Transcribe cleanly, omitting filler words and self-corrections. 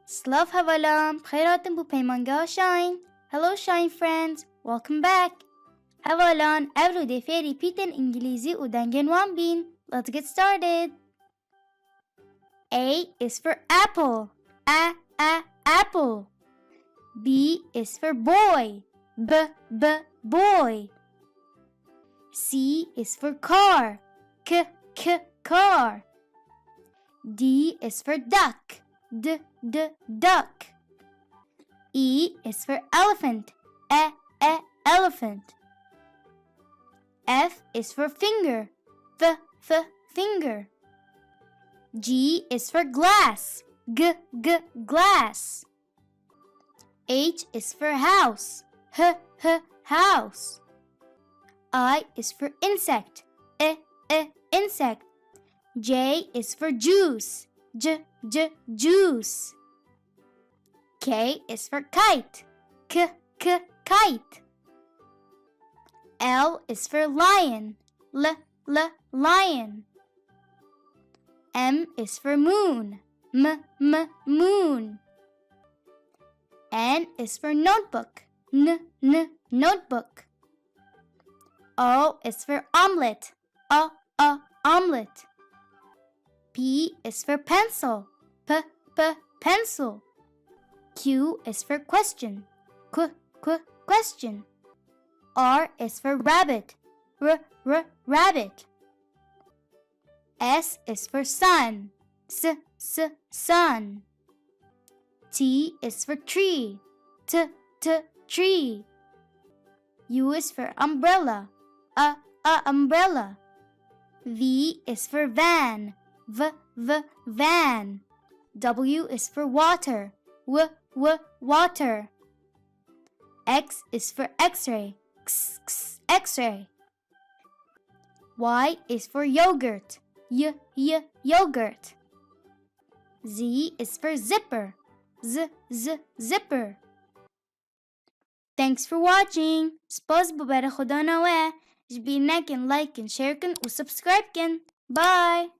Slav havalam, khairatın bu peymanga Shain. Hello Shain friends, welcome back. Havalan, evro de fēri پیتێن ئنگلیزی و دەنگێن وان بین. Let's get started. A is for apple. Apple. B is for boy. Boy. C is for car. Car. D is for duck. Duck. E is for elephant. Elephant. F is for finger. Finger. G is for glass. Glass. H is for house. House. I is for insect. Insect. J is for juice. Juice. K is for kite. Kite. L is for lion. Lion. M is for moon. Moon. N is for notebook. Notebook. O is for omelet. Omelet. P is for pencil. Pencil. Q is for question. Question. R is for rabbit. Rabbit. S is for sun. Sun. T is for tree. Tree. U is for umbrella. Umbrella. V is for van. Van. W is for water. Water. X is for x-ray. X-ray. Y is for yogurt. Yogurt. Z is for zipper. Zipper. Thanks for watching. سپاس ببر خدا نوه. جبیر نکن لایکن شیرکن و سبسکرایب کن. Bye.